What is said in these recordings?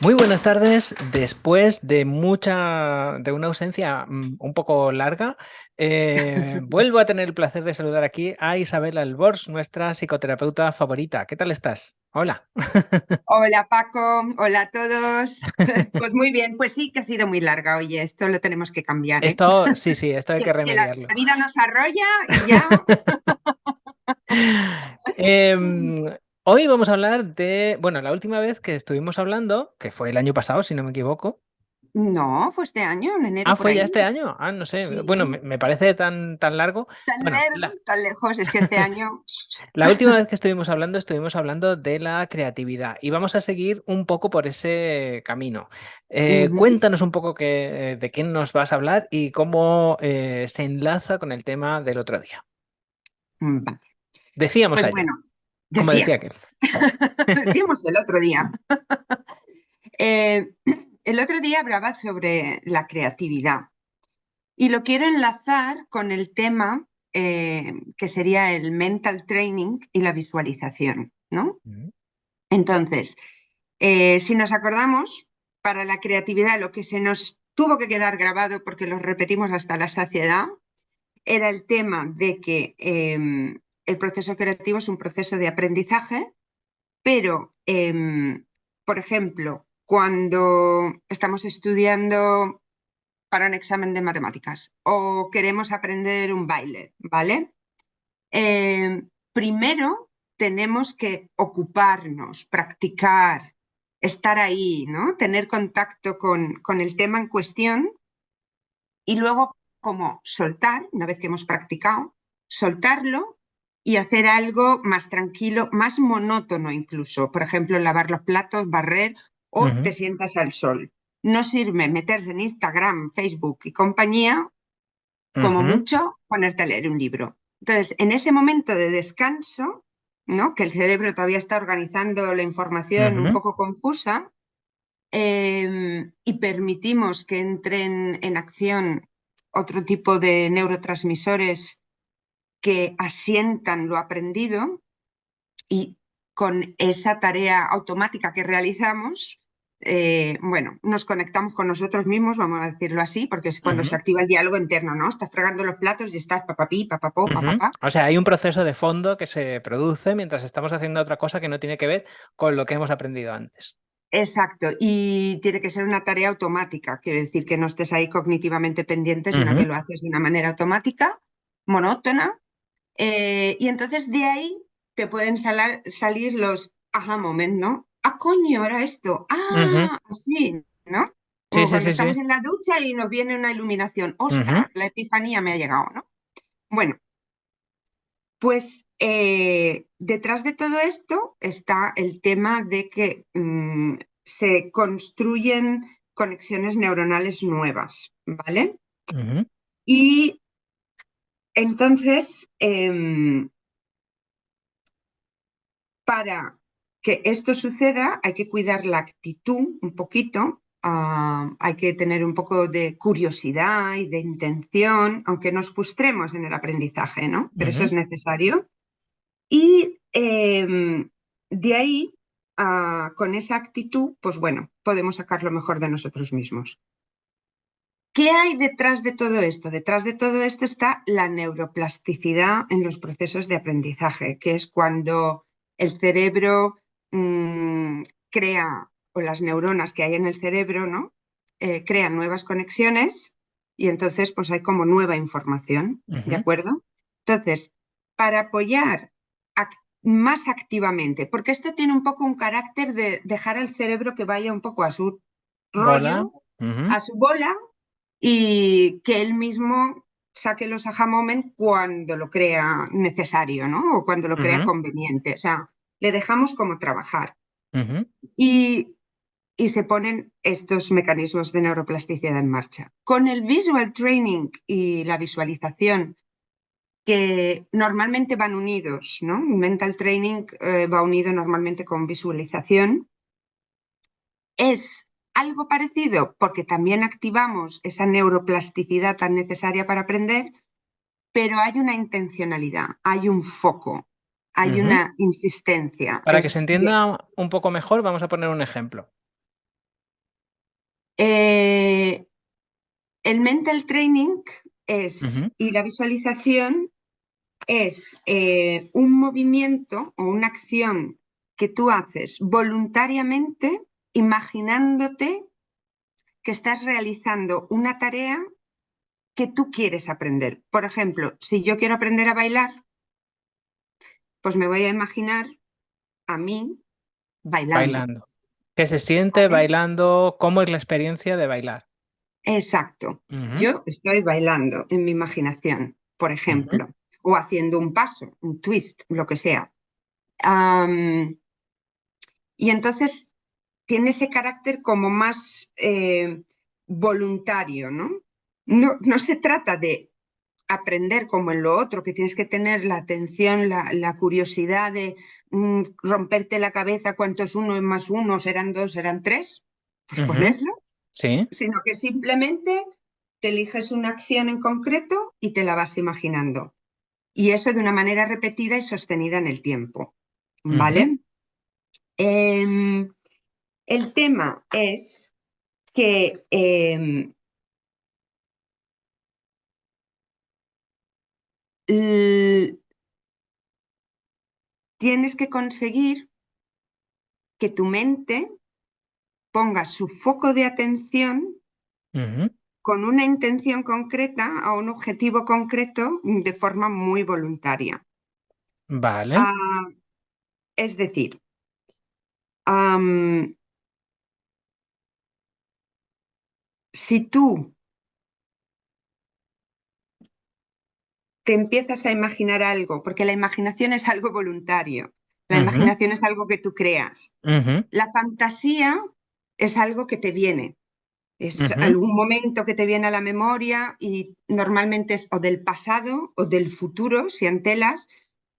Muy buenas tardes. Después de de una ausencia un poco larga, vuelvo a tener el placer de saludar aquí a Isabel Albors, nuestra psicoterapeuta favorita. ¿Qué tal estás? Hola. Hola Paco, hola a todos. Pues muy bien, pues sí que ha sido muy larga, oye, esto lo tenemos que cambiar, ¿eh? Esto, sí, sí, esto hay que Que la remediarlo. vida nos arrolla y ya. Em, Hoy vamos a hablar bueno, la última vez que estuvimos hablando, que fue el año pasado, si no me equivoco. No, fue este año, en Ah, enero por ¿fue ya ahí. este año? Ah, no sé. Bueno, Sí, me parece tan largo. tan Bueno, lejos, tan lejos, es que este año. la última vez que estuvimos hablando de la creatividad y vamos a seguir un poco por ese camino. Ujú. Cuéntanos un poco de quién nos vas a hablar y cómo se enlaza con el tema del otro día. Vale, Decíamos pues ayer, bueno, como decía aquel. decíamos, decíamos el otro día. Eh, el otro día hablaba sobre la creatividad. Y lo quiero enlazar con el tema que sería el mental training y la visualización, ¿no? Ujú, Entonces, si nos acordamos, para la creatividad lo que se nos tuvo que quedar grabado, porque lo repetimos hasta la saciedad, era el tema de que el proceso creativo es un proceso de aprendizaje, pero, por ejemplo, cuando estamos estudiando para un examen de matemáticas o queremos aprender un baile, ¿vale? Primero tenemos que ocuparnos, practicar, estar ahí, ¿no? Tener contacto con el tema en cuestión y luego como soltar, una vez que hemos practicado, soltarlo y hacer algo más tranquilo, más monótono incluso. Por ejemplo, lavar los platos, barrer o te ujú, sientas al sol. No sirve meterse en Instagram, Facebook y compañía, como ujú, mucho ponerte a leer un libro. Entonces, en ese momento de descanso, ¿no? Que el cerebro todavía está organizando la información un ujú, poco confusa, y permitimos que entren en acción otro tipo de neurotransmisores que asientan lo aprendido y con esa tarea automática que realizamos, bueno, nos conectamos con nosotros mismos, vamos a decirlo así, porque es cuando se ujú, activa el diálogo interno, ¿no? Estás fregando los platos y estás papapí, papapó, ujú. papapá. O sea, hay un proceso de fondo que se produce mientras estamos haciendo otra cosa que no tiene que ver con lo que hemos aprendido antes. Exacto, y tiene que ser una tarea automática, quiere decir que no estés ahí cognitivamente pendiente, sino que Ujú, lo haces de una manera automática, monótona, y entonces de ahí te pueden salir los aha moment, ¿no? Ah, coño, era esto. ujú. Ah, así, ¿no? Sí, Como sí, cuando sí, estamos sí. en la ducha y nos viene una iluminación. Ujú, ¡Ostras! La epifanía me ha llegado, ¿no? Bueno, pues detrás de todo esto está el tema de que se construyen conexiones neuronales nuevas, ¿vale? ujú, Y entonces, para que esto suceda, hay que cuidar la actitud un poquito, hay que tener un poco de curiosidad y de intención, aunque nos frustremos en el aprendizaje, ¿no? Pero eso ujú. es necesario. Y de ahí, con esa actitud, pues bueno, podemos sacar lo mejor de nosotros mismos. ¿Qué hay detrás de todo esto? Detrás de todo esto está la neuroplasticidad en los procesos de aprendizaje, que es cuando el cerebro mm, crea, o las neuronas que hay en el cerebro, ¿no? Crean nuevas conexiones y entonces pues hay como nueva información, ¿de Ujú. acuerdo? Entonces, para apoyar más activamente, porque esto tiene un poco un carácter de dejar al cerebro que vaya un poco a su Bola. rollo, Ujú, a su bola, y que él mismo saque los aha moment cuando lo crea necesario, ¿no? O cuando lo crea ujú, conveniente. O sea, le dejamos como trabajar. ujú, Y, y se ponen estos mecanismos de neuroplasticidad en marcha. Con el visual training y la visualización, que normalmente van unidos, ¿no? Mental training va unido normalmente con visualización. Es algo parecido porque también activamos esa neuroplasticidad tan necesaria para aprender, pero hay una intencionalidad, hay un foco, hay ujú. una insistencia. Para que se entienda un poco mejor, vamos a poner un ejemplo. Eh, el mental training Ujú, y la visualización es un movimiento o una acción que tú haces voluntariamente imaginándote que estás realizando una tarea que tú quieres aprender. Por ejemplo, si yo quiero aprender a bailar, pues me voy a imaginar a mí bailando, bailando. ¿Qué se siente ¿vale? bailando? ¿Cómo es la experiencia de bailar? Exacto. Ujú, Yo estoy bailando en mi imaginación, por ujú, ejemplo, o haciendo un paso, un twist, lo que sea. Am, y entonces tiene ese carácter como más voluntario, ¿no? No se trata de aprender como en lo otro, que tienes que tener la atención, la curiosidad de romperte la cabeza cuánto es uno más uno, serán dos, serán tres, pues ujú. ponerlo, Sí. sino que simplemente te eliges una acción en concreto y te la vas imaginando. Y eso de una manera repetida y sostenida en el tiempo, Ujú, ¿vale? Em, el tema es que tienes que conseguir que tu mente ponga su foco de atención ujú. con una intención concreta a un objetivo concreto de forma muy voluntaria. Vale. Ah, es decir, am, si tú te empiezas a imaginar algo, porque la imaginación es algo voluntario, la Ujú, imaginación es algo que tú creas, ujú, la fantasía es algo que te viene. Es ujú, algún momento que te viene a la memoria y normalmente es o del pasado o del futuro, si antelas,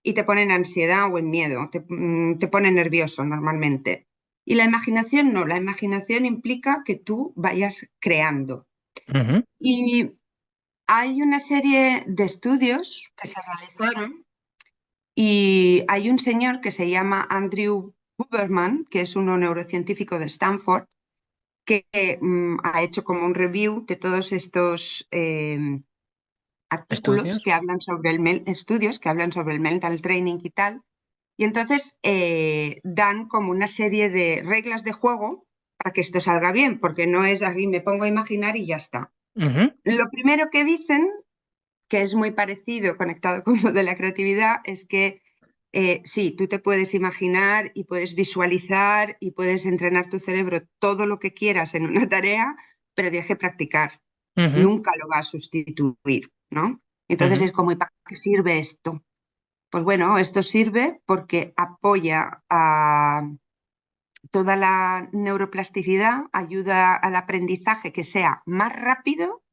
y te ponen ansiedad o en miedo, te pone nervioso normalmente. Y la imaginación no, la imaginación implica que tú vayas creando. ujú. Y hay una serie de estudios que se realizaron y hay un señor que se llama Andrew Huberman, que es un neurocientífico de Stanford, que ha hecho como un review de todos estos artículos Estudios. que hablan sobre estudios que hablan sobre el mental training y tal. Y entonces dan como una serie de reglas de juego para que esto salga bien, porque no es aquí me pongo a imaginar y ya está. Ujú, Lo primero que dicen, que es muy parecido, conectado con lo de la creatividad, es que sí, tú te puedes imaginar y puedes visualizar y puedes entrenar tu cerebro todo lo que quieras en una tarea, pero tienes que practicar. ujú, Nunca lo va a sustituir, ¿no? Entonces ujú, es como, ¿y para qué sirve esto? Pues bueno, esto sirve porque apoya a toda la neuroplasticidad, ayuda al aprendizaje que sea más rápido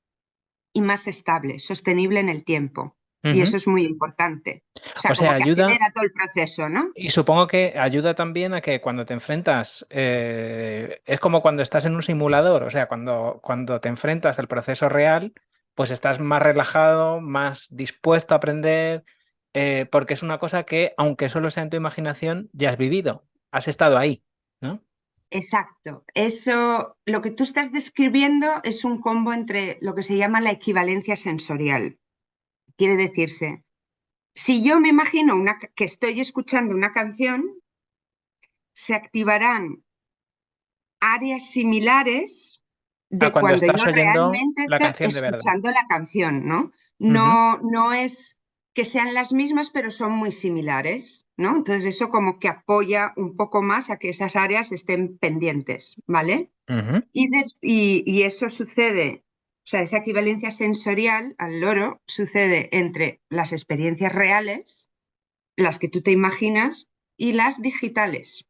y más estable, sostenible en el tiempo. Y ujú. eso es muy importante. O O sea, sea, como que ayuda. acelera todo el proceso, ¿no? Y supongo que ayuda también a que cuando te enfrentas, es como cuando estás en un simulador, o sea, cuando te enfrentas al proceso real, pues estás más relajado, más dispuesto a aprender, porque es una cosa que, aunque solo sea en tu imaginación, ya has vivido, has estado ahí, ¿no? Exacto. Eso, lo que tú estás describiendo es un combo entre lo que se llama la equivalencia sensorial. Quiere decirse, si yo me imagino que estoy escuchando una canción, se activarán áreas similares A de cuando cuando yo estás oyendo realmente la estoy canción de verdad. escuchando la canción, ¿no? Ujú, No es que sean las mismas, pero son muy similares, ¿no? Entonces eso como que apoya un poco más a que esas áreas estén pendientes, ¿vale? ujú, Y eso sucede, o sea, esa equivalencia sensorial al loro sucede entre las experiencias reales, las que tú te imaginas, y las digitales.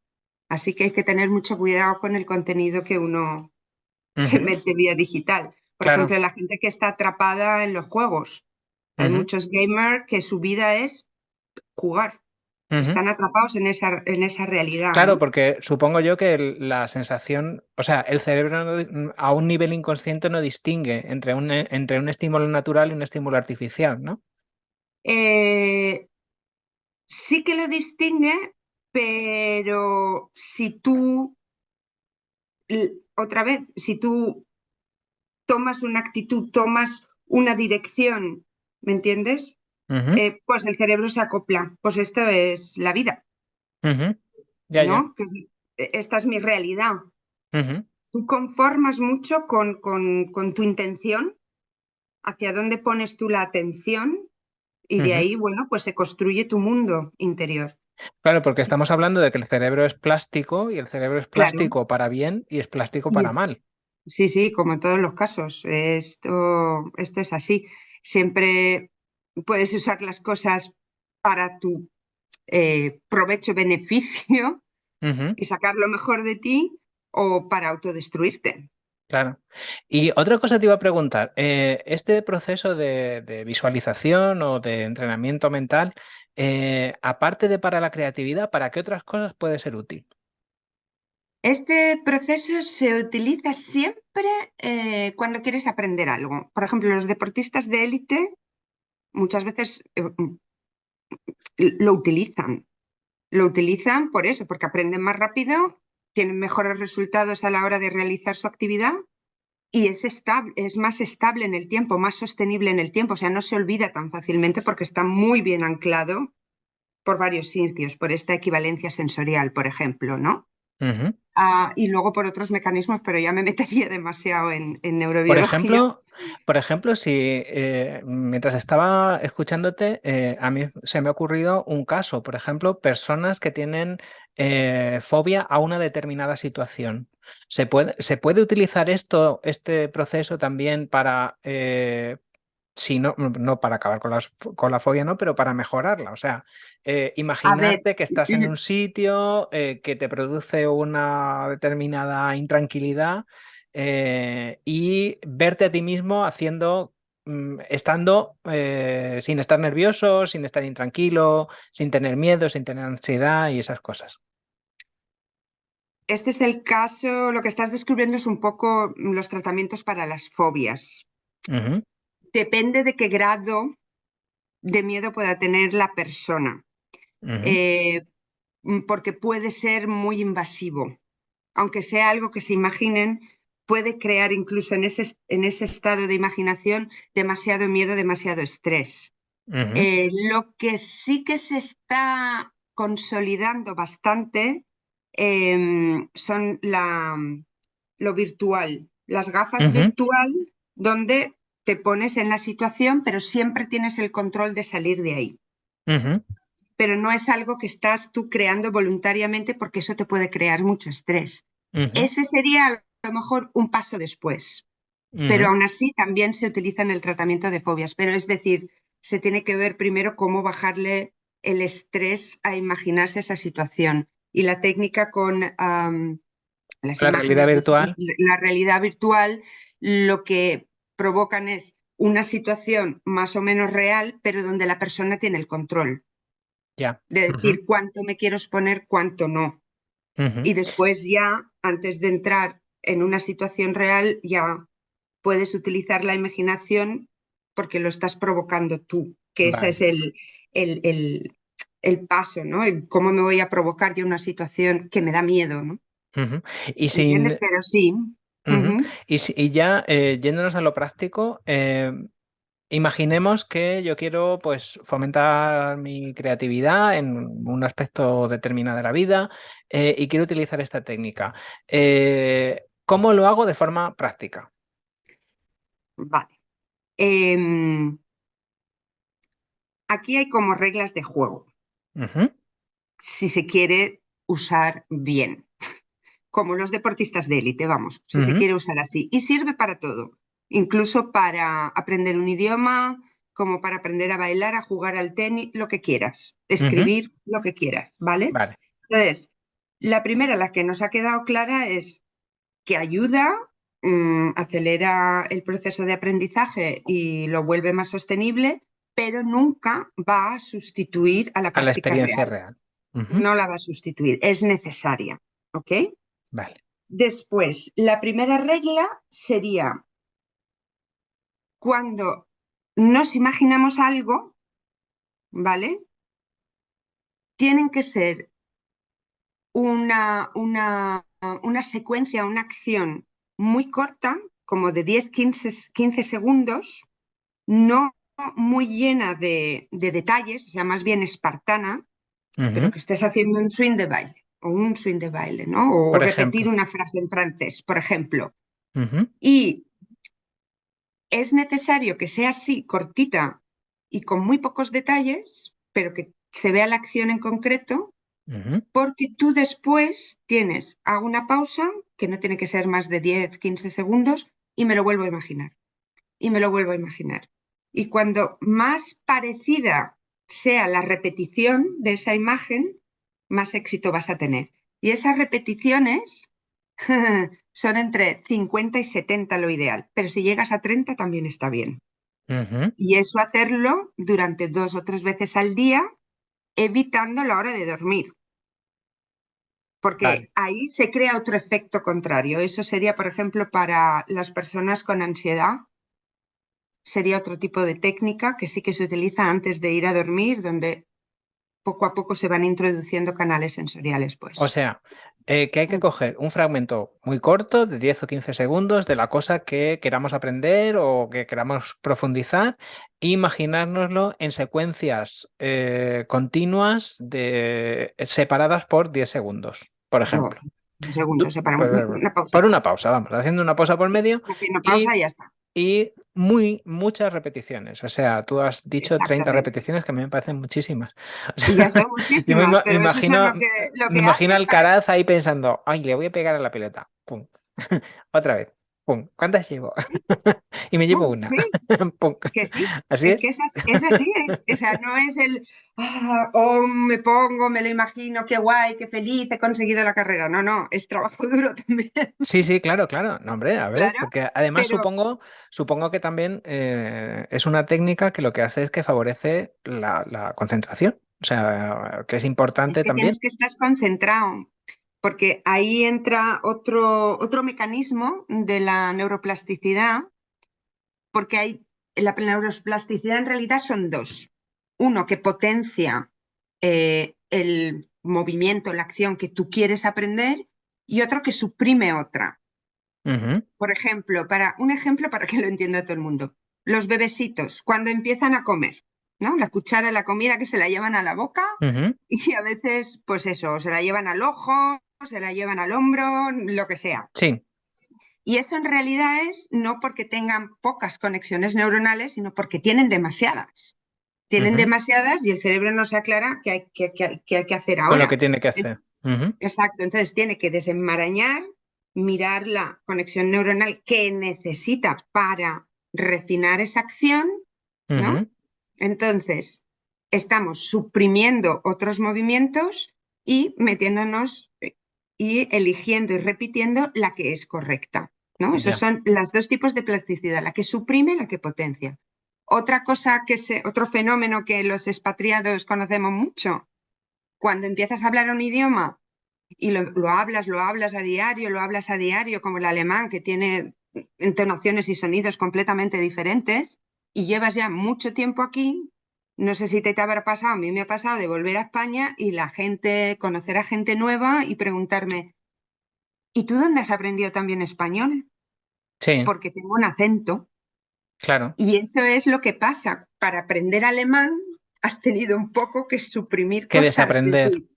Así que hay que tener mucho cuidado con el contenido que uno se ujú. mete vía digital. Por Claro. ejemplo, la gente que está atrapada en los juegos. Hay Ujú, muchos gamers que su vida es jugar. ujú. Están atrapados en esa realidad, Claro, ¿no? porque supongo yo que la sensación, o sea, el cerebro a un nivel inconsciente no distingue entre un estímulo natural y un estímulo artificial, ¿no? Eh, sí que lo distingue, pero si tú otra vez, si tú tomas una actitud, tomas una dirección, ¿me entiendes? Ujú, Pues el cerebro se acopla. Pues esto es la vida, ujú. Ya, ya. ¿no? Esta es mi realidad. Ujú, Tú conformas mucho con tu intención, hacia dónde pones tú la atención y de ujú. ahí, bueno, pues se construye tu mundo interior. Claro, porque estamos hablando de que el cerebro es plástico y el cerebro es Claro. plástico para bien y es plástico para Y mal. sí, sí, como en todos los casos. Esto es así. Siempre puedes usar las cosas para tu provecho, beneficio Ujú, y sacar lo mejor de ti o para autodestruirte. claro. Y otra cosa te iba a preguntar, este proceso de visualización o de entrenamiento mental, aparte de para la creatividad, ¿para qué otras cosas puede ser útil? Este proceso se utiliza siempre cuando quieres aprender algo. Por ejemplo, los deportistas de élite muchas veces lo utilizan. Lo utilizan por eso, porque aprenden más rápido, tienen mejores resultados a la hora de realizar su actividad y es estable, es más estable en el tiempo, más sostenible en el tiempo. O sea, no se olvida tan fácilmente porque está muy bien anclado por varios sitios, por esta equivalencia sensorial, por ejemplo, ¿no? Ujú. Y luego por otros mecanismos, pero ya me metería demasiado en Por neurobiología. ejemplo, por ejemplo, si mientras estaba escuchándote, a mí se me ha ocurrido un caso, por ejemplo, personas que tienen fobia a una determinada situación. ¿Se puede utilizar este proceso también para, si no, no para acabar con la fobia, ¿no? Pero para mejorarla? O sea, A ver, imaginarte que estás en un sitio que te produce una determinada intranquilidad y verte a ti mismo haciendo, estando sin estar nervioso, sin estar intranquilo, sin tener miedo, sin tener ansiedad y esas cosas. este es el caso, lo que estás descubriendo es un poco los tratamientos para las fobias. Ujú, Depende de qué grado de miedo pueda tener la persona, ujú, eh, porque puede ser muy invasivo. Aunque sea algo que se imaginen, puede crear incluso en ese estado de imaginación demasiado miedo, demasiado estrés. ujú, Lo que sí que se está consolidando bastante son lo virtual, las gafas ujú, virtual donde te pones en la situación, pero siempre tienes el control de salir de ahí. ujú, Pero no es algo que estás tú creando voluntariamente porque eso te puede crear mucho estrés. ujú, Ese sería a lo mejor un paso después, pero ujú. aún así también se utiliza en el tratamiento de fobias. Pero es decir, se tiene que ver primero cómo bajarle el estrés a imaginarse esa situación. Y la técnica con las La realidad imágenes de virtual, la realidad virtual lo que provocan es una situación más o menos real, pero donde la persona tiene el control ya. de Ujú, decir cuánto me quiero exponer, cuánto no. ujú, Y después ya, antes de entrar en una situación real, ya puedes utilizar la imaginación porque lo estás provocando tú, que ese es vale. el, el, el paso, ¿no? ¿Cómo me voy a provocar yo una situación que me da miedo, ¿no? Ujú. Y ¿Entiendes? sin, Pero sí. ujú. Ujú. Y ya yéndonos a lo práctico, imaginemos que yo quiero pues fomentar mi creatividad en un aspecto determinado de la vida y quiero utilizar esta técnica. ¿Cómo lo hago de forma práctica? Vale. Aquí hay como reglas de juego, Ujú, si se quiere usar bien. Como los deportistas de élite, vamos, si se ujú, quiere usar así. Y sirve para todo, incluso para aprender un idioma, como para aprender a bailar, a jugar al tenis, lo que quieras, ujú. escribir lo que quieras, ¿vale? Vale. Entonces, la primera, la que nos ha quedado clara, es que ayuda, acelera el proceso de aprendizaje y lo vuelve más sostenible, pero nunca va a sustituir a la A la práctica experiencia real. real. Ujú, No la va a sustituir, es necesaria, ¿ok? vale. Después, la primera regla sería cuando nos imaginamos algo, ¿vale? Tienen que ser una una secuencia, una acción muy corta, como de 10-15 segundos, no muy llena de detalles, o sea, más bien espartana, pero Ujú. que estés haciendo un swing de baile o un swing de baile, ¿no? O Por repetir ejemplo. una frase en francés, por ejemplo. Ujú, Y es necesario que sea así, cortita y con muy pocos detalles, pero que se vea la acción en concreto, ujú. porque tú después tienes, hago una pausa, que no tiene que ser más de 10-15 segundos, y me lo vuelvo a imaginar, y me lo vuelvo a imaginar. Y cuando más parecida sea la repetición de esa imagen, más éxito vas a tener. Y esas repeticiones son entre 50 y 70 lo ideal, pero si llegas a 30 también está bien. Ujú. Y eso hacerlo durante 2 o 3 veces al día, evitando la hora de dormir, Vale. porque ahí se crea otro efecto contrario. Eso sería, por ejemplo, para las personas con ansiedad, sería otro tipo de técnica que sí que se utiliza antes de ir a dormir, donde poco a poco se van introduciendo canales sensoriales, O pues. sea, que hay que coger un fragmento muy corto, de 10 o 15 segundos, de la cosa que queramos aprender o que queramos profundizar, e imaginárnoslo en secuencias continuas separadas por 10 segundos, por No, ejemplo. un segundo, Tú- separa una Por pausita. una pausa, vamos, haciendo una pausa por medio Haciendo pausa y y ya está. muchas repeticiones. O sea, tú has dicho 30 Exactamente. repeticiones que a mí me parecen muchísimas. O Y ya son sea, yo muchísimas, me pero eso es imagino, lo me que imagino haces al para... Caraz ahí pensando, ay, le voy a pegar a la pelota. Pum. Otra vez. Pum. ¿Cuántas llevo? Y me llevo una. Sí, Pum. que sí, Así es que es. es así, o sea, no es oh, me pongo, me lo imagino, qué guay, qué feliz, he conseguido la carrera. No, no, es trabajo duro también, Sí, sí, claro, claro. No, hombre, a ver, claro, porque además pero supongo que también es una técnica que lo que hace es que favorece la concentración. O sea, que es es importante que también. tienes que estar concentrado, porque ahí entra otro mecanismo de la neuroplasticidad, porque la neuroplasticidad en realidad son dos. Uno que potencia el movimiento, la acción que tú quieres aprender, y otro que suprime otra. Ujú, Por ejemplo, un ejemplo para que lo entienda todo el mundo. Los bebecitos, cuando empiezan a comer, ¿no? La cuchara de la comida que se la llevan a la boca ujú. y a veces, pues eso, se la llevan al ojo, se la llevan al hombro, lo que sea. Sí. Y eso en realidad es no porque tengan pocas conexiones neuronales, sino porque tienen demasiadas. Tienen Ujú. demasiadas y el cerebro no se aclara qué hay que hacer Con lo que ahora. tiene que hacer. Ujú, Exacto, entonces tiene que desenmarañar, mirar la conexión neuronal que necesita para refinar esa acción, ¿no? ujú. Entonces, estamos suprimiendo otros movimientos y metiéndonos y eligiendo y repitiendo la que es correcta, ¿no? Esos Ya. son los dos tipos de plasticidad, la que suprime y la que potencia. Otra cosa otro fenómeno que los expatriados conocemos mucho, cuando empiezas a hablar un idioma y lo hablas a diario, lo hablas a diario, como el alemán, que tiene entonaciones y sonidos completamente diferentes, y llevas ya mucho tiempo aquí. No sé si te habrá pasado, a mí me ha pasado de volver a España y la gente, conocer a gente nueva y preguntarme, ¿y tú dónde has aprendido también español? Sí, Porque tengo un acento. claro. Y eso es lo que pasa. Para aprender alemán has tenido un poco que suprimir Que cosas, es desaprender. decir,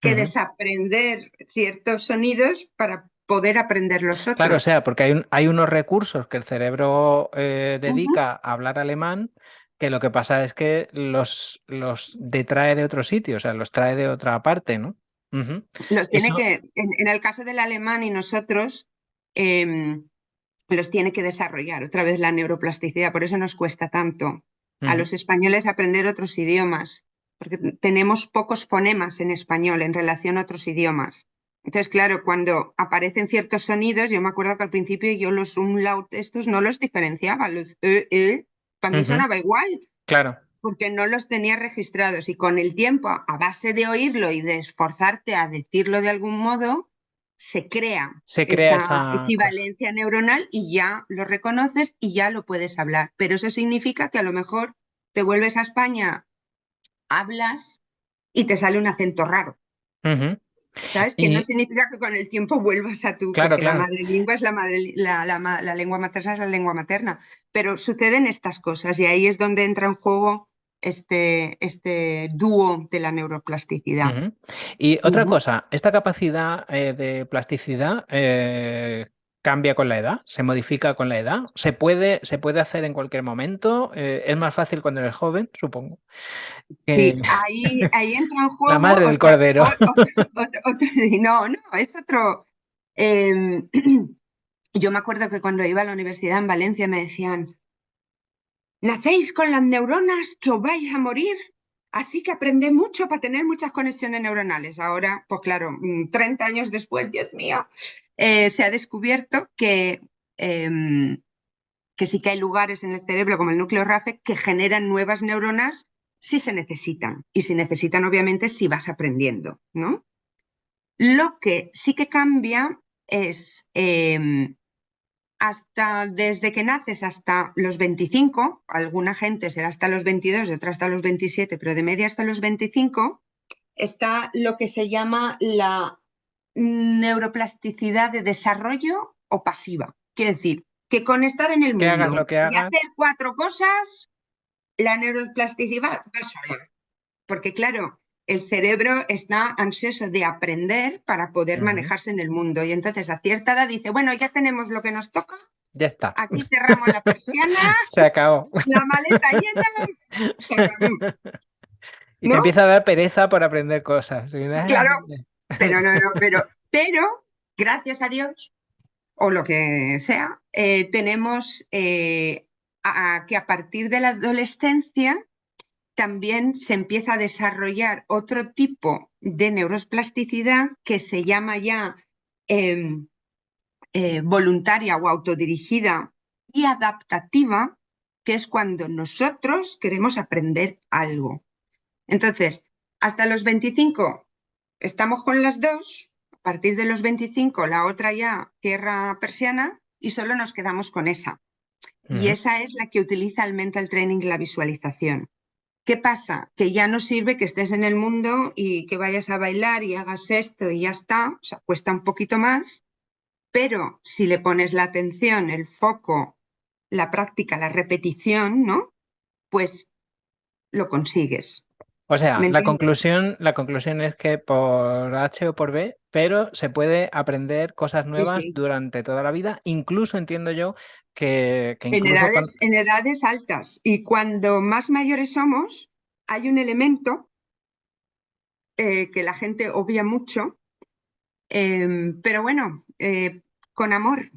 que Ujú. desaprender ciertos sonidos para poder aprender los Claro, o otros. sea, porque hay unos recursos que el cerebro Ujú. dedica a hablar alemán, que lo que pasa es que los detrae de otro sitio, o sea, los trae de otra parte, ¿no? Ujú. Los tiene Eso. que, en el caso del alemán y nosotros, em, los tiene que desarrollar otra vez la neuroplasticidad, por eso nos cuesta tanto a Ujú, los españoles aprender otros idiomas, porque tenemos pocos fonemas en español en relación a otros idiomas. Entonces, claro, cuando aparecen ciertos sonidos, yo me acuerdo que al principio yo los umlaut estos no los diferenciaba, los para mí ujú. sonaba igual, Claro, porque no los tenía registrados y con el tiempo, a base de oírlo y de esforzarte a decirlo de algún modo, se crea se crea esa esa cosa. equivalencia neuronal y ya lo reconoces y ya lo puedes hablar. Pero eso significa que a lo mejor te vuelves a España, hablas y te sale un acento raro. Ujú. ¿Sabes? Que no Y significa que con el tiempo vuelvas a tu, claro, porque la claro. madre lengua es la lengua materna es la lengua materna, pero suceden estas cosas y ahí es donde entra en juego este dúo de la neuroplasticidad. Ujú. Y otra Ujú. cosa, ¿esta capacidad de plasticidad cambia con la edad? ¿Se modifica con la edad? Se puede hacer en cualquier momento? ¿Es más fácil cuando eres joven, supongo? Que Sí, ahí entra en la juego madre del cordero. no, no, es otro. em, yo me acuerdo que cuando iba a la universidad en Valencia me decían, nacéis con las neuronas que os vais a morir, así que aprended mucho para tener muchas conexiones neuronales. Ahora, pues claro, 30 años después, Dios mío, se ha descubierto em, que sí que hay lugares en el cerebro, como el núcleo RAFE, que generan nuevas neuronas si se necesitan. Y si necesitan, obviamente, si vas aprendiendo, ¿no? Lo que sí que cambia es hasta desde que naces hasta los 25, alguna gente será hasta los 22 y otra hasta los 27, pero de media hasta los 25, está lo que se llama la neuroplasticidad de desarrollo o pasiva. Quiere decir, que con estar en el Que hagas mundo lo que y hacer hagas, cuatro cosas, la neuroplasticidad va sola. Porque claro, el cerebro está ansioso de aprender para poder ujú, manejarse en el mundo. Y entonces a cierta edad dice, bueno, ya tenemos lo que nos toca, ya está. aquí cerramos la persiana, Se acabó. la maleta llena, se acabó, Y te ¿no? empieza a dar pereza por aprender cosas. Claro, pero no, no, pero gracias a Dios, o lo que sea, tenemos que a partir de la adolescencia también se empieza a desarrollar otro tipo de neuroplasticidad que se llama ya eh, voluntaria o autodirigida y adaptativa, que es cuando nosotros queremos aprender algo. Entonces, hasta los 25 estamos con las dos, a partir de los 25 la otra ya cierra persiana y solo nos quedamos con esa. Y Ujú. esa es la que utiliza el mental training y la visualización. ¿Qué pasa? Que ya no sirve que estés en el mundo y que vayas a bailar y hagas esto y ya está, o sea, cuesta un poquito más, pero si le pones la atención, el foco, la práctica, la repetición, ¿no? Pues lo consigues. O sea, ¿Me entiendes? la conclusión es que por H o por B, pero se puede aprender cosas Sí, nuevas sí. durante toda la vida. Incluso entiendo yo que incluso cuando... En edades altas. Y cuando más mayores somos, hay un elemento que la gente obvia mucho, pero bueno, con amor.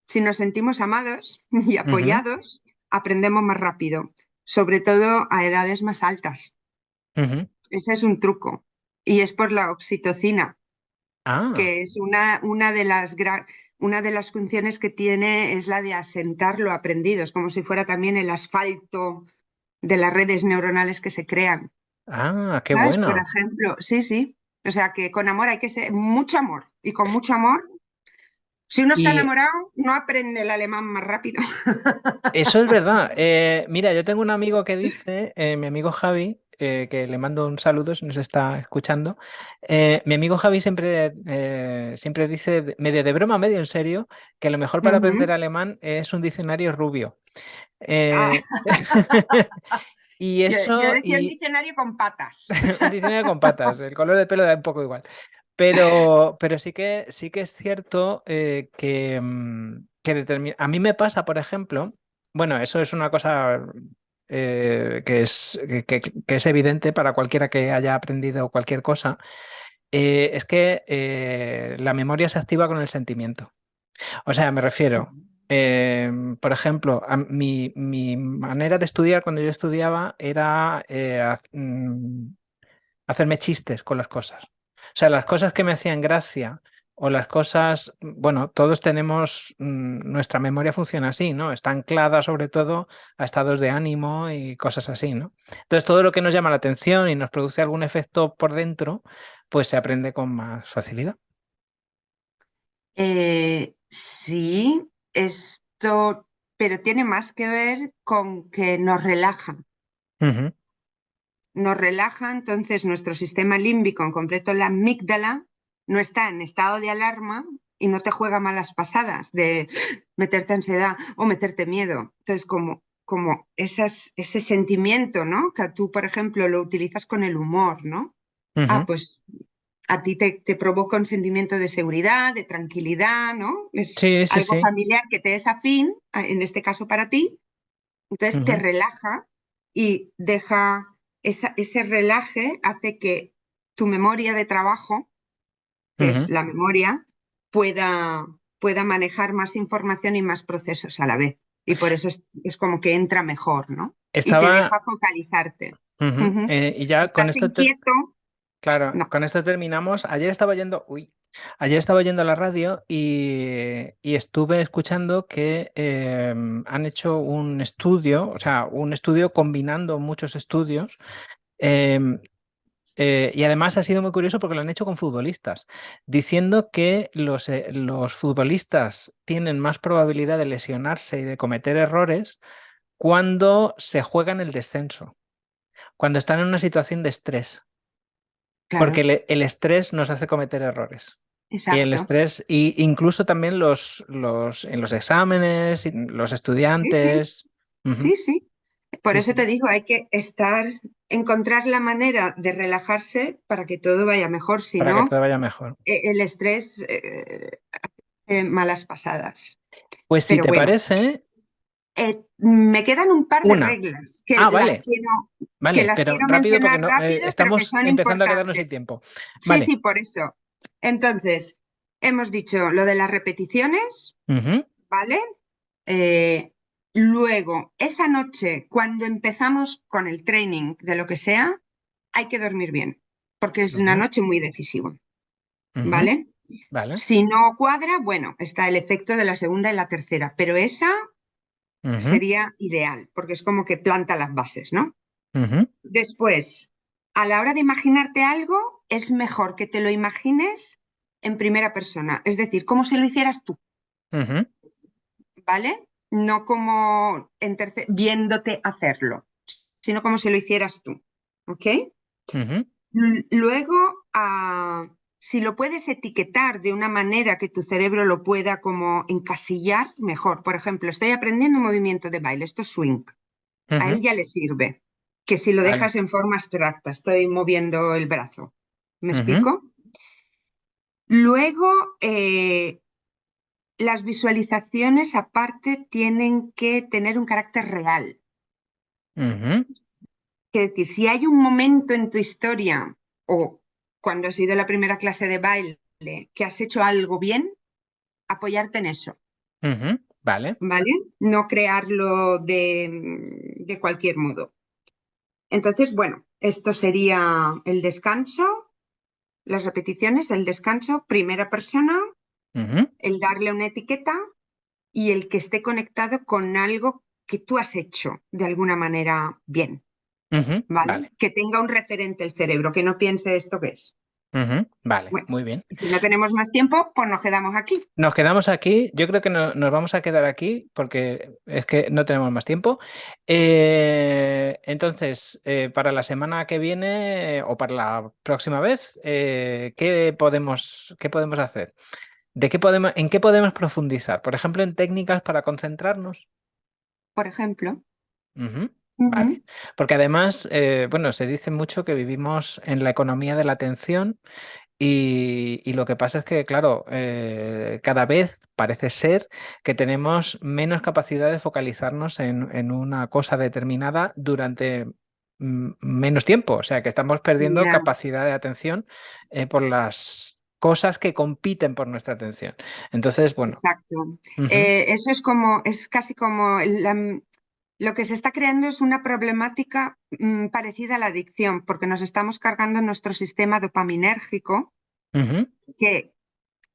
Si nos sentimos amados y Ujú, apoyados, aprendemos más rápido, sobre todo a edades más altas. ujú. Ese es un truco. Y es por la oxitocina, Ah, que es una de las funciones que tiene es la de asentar lo aprendido. Es como si fuera también el asfalto de las redes neuronales que se crean. qué ¿Sabes? Por bueno. ejemplo, sí, sí. O sea que con amor hay que ser mucho amor. Y con mucho amor, si uno está Y enamorado, no aprende el alemán más rápido. eso es verdad. Mira, yo tengo un amigo que dice, mi amigo Javi, que le mando un saludo si nos está escuchando. Mi amigo Javi siempre dice, medio de broma, medio en serio, que lo mejor para aprender Ujú. alemán es un diccionario rubio. Ah, Eh, y yo eso, decía un y diccionario con patas. un diccionario con patas, el color de pelo da un poco igual. Pero sí que es cierto a mí me pasa, por ejemplo, bueno, eso es una cosa que es evidente para cualquiera que haya aprendido cualquier cosa, es que la memoria se activa con el sentimiento. O sea, me refiero, por ejemplo, mi manera de estudiar cuando yo estudiaba era hacerme chistes con las cosas. O sea, las cosas que me hacían gracia o las cosas, bueno, todos tenemos, nuestra memoria funciona así, ¿no? Está anclada sobre todo a estados de ánimo y cosas así, ¿no? Entonces, todo lo que nos llama la atención y nos produce algún efecto por dentro, pues se aprende con más facilidad. Sí, esto, pero tiene más que ver con que nos relaja. Ujú, nos relaja, entonces nuestro sistema límbico, en concreto la amígdala, no está en estado de alarma y no te juega malas pasadas de meterte ansiedad o meterte miedo. Entonces, como ese sentimiento, ¿no? Que tú, por ejemplo, lo utilizas con el humor, ¿no? Ujú. Pues a ti te provoca un sentimiento de seguridad, de tranquilidad, ¿no? Es Sí, sí, algo sí. familiar que te es afín, en este caso para ti, entonces te Ujú, relaja y ese relaje hace que tu memoria de trabajo, que es ujú. la memoria, pueda manejar más información y más procesos a la vez. Y por eso es como que entra mejor, ¿no? Y te Estaba... deja focalizarte. ujú, Ujú. y ya con ¿Estás esto, inquieto? claro, No, con esto terminamos. Ayer estaba yendo a la radio y estuve escuchando que han hecho un estudio, o sea, un estudio combinando muchos estudios. em, y además ha sido muy curioso porque lo han hecho con futbolistas, diciendo que los futbolistas tienen más probabilidad de lesionarse y de cometer errores cuando se juegan el descenso, cuando están en una situación de estrés, porque claro, el estrés nos hace cometer errores. Y el exacto. estrés, y incluso también en los exámenes, y los Sí, sí, estudiantes. Ujú. sí, sí. Por Sí, eso te sí, digo, hay que encontrar la manera de relajarse para que todo vaya mejor. Si para que no, todo vaya mejor. el estrés, malas pasadas. Pues si Pero te bueno, parece, me quedan un par de una. reglas Ah, vale, que vale, las pero quiero rápido porque mencionar no, rápido, pero que estamos son empezando a quedarnos sin importantes. tiempo. Sí, Vale. sí, por eso. Entonces, hemos dicho lo de las repeticiones, Ujú, ¿vale? Eh, Luego, esa noche, cuando empezamos con el training de lo que sea, hay que dormir bien, porque es una ujú, noche muy decisiva, ujú. ¿vale? Vale. Si no cuadra, bueno, está el efecto de la segunda y la tercera, pero esa Ujú, sería ideal, porque es como que planta las bases, ¿no? ujú, Después, a la hora de imaginarte algo, es mejor que te lo imagines en primera persona, es decir, como si lo hicieras tú, ujú, ¿vale? No como viéndote hacerlo, sino como si lo hicieras tú, ¿ok? ujú, Luego, si lo puedes etiquetar de una manera que tu cerebro lo pueda como encasillar, mejor. Por ejemplo, estoy aprendiendo un movimiento de baile, esto es swing. A él ujú. ya le sirve, que si lo Vale. dejas en forma abstracta, estoy moviendo el brazo. ¿Me Ujú, explico? Luego, las visualizaciones aparte tienen que tener un carácter real. ujú, Es decir, si hay un momento en tu historia o cuando has ido a la primera clase de baile que has hecho algo bien, apoyarte en eso, ujú. Vale. ¿vale? No crearlo de cualquier modo. Entonces, bueno, esto sería el descanso, las repeticiones, el descanso, primera persona, Ujú, el darle una etiqueta y el que esté conectado con algo que tú has hecho de alguna manera bien, ujú. ¿vale? Vale. Que tenga un referente el cerebro, que no piense esto que es. Ujú. Vale. Bueno, Muy bien. si no tenemos más tiempo, pues nos quedamos aquí. Nos quedamos aquí. Yo creo que nos vamos a quedar aquí porque es que no tenemos más tiempo. Entonces, para la semana que viene o para la próxima vez, qué podemos hacer? ¿En qué podemos profundizar? Por ejemplo, en técnicas para concentrarnos. Por ejemplo. Ujú, vale. Ujú. Porque además, bueno, se dice mucho que vivimos en la economía de la atención y lo que pasa es que, claro, cada vez parece ser que tenemos menos capacidad de focalizarnos en una cosa determinada durante menos tiempo. O sea, que estamos perdiendo Ya, capacidad de atención por las cosas que compiten por nuestra atención. Entonces, bueno. exacto. Ujú, Eso es casi como lo que se está creando es una problemática parecida a la adicción, porque nos estamos cargando nuestro sistema dopaminérgico ujú, que,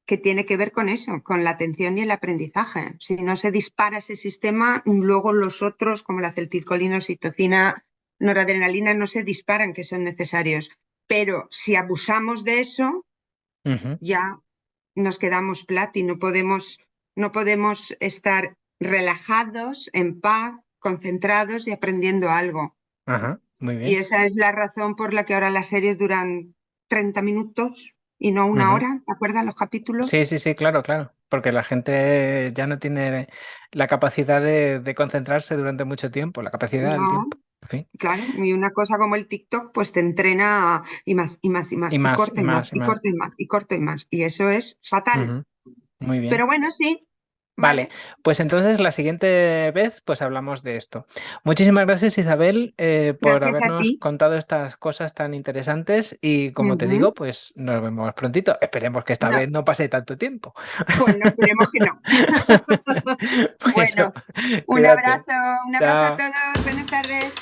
que tiene que ver con eso, con la atención y el aprendizaje. Si no se dispara ese sistema, luego los otros, como la acetilcolina, oxitocina, noradrenalina, no se disparan, que son necesarios. Pero si abusamos de eso, ujú, ya nos quedamos plat y no podemos estar relajados, en paz, concentrados y aprendiendo algo. ajá. Muy Y bien. esa es la razón por la que ahora las series duran 30 minutos y no una Ujú. hora, ¿te acuerdas los Sí, capítulos? sí, sí, claro, claro. Porque la gente ya no tiene la capacidad de concentrarse durante mucho tiempo, la capacidad del No, tiempo. En fin. claro, y una cosa como el TikTok, pues te entrena y más, y más, y Y más, y más, y corta y más, más, y y más. corta y más, y corta y más. Y eso es fatal. Ujú. Muy bien. Pero bueno, sí, Vale, vale. pues entonces la siguiente vez pues hablamos de esto. Muchísimas gracias Isabel por Gracias a habernos ti. contado estas cosas tan interesantes y como te Ujú. digo, pues nos vemos prontito. Esperemos que esta No, vez no pase tanto tiempo. pues no esperemos que no. Bueno, Bueno, cuídate. un abrazo a Chao. todos. Buenas tardes.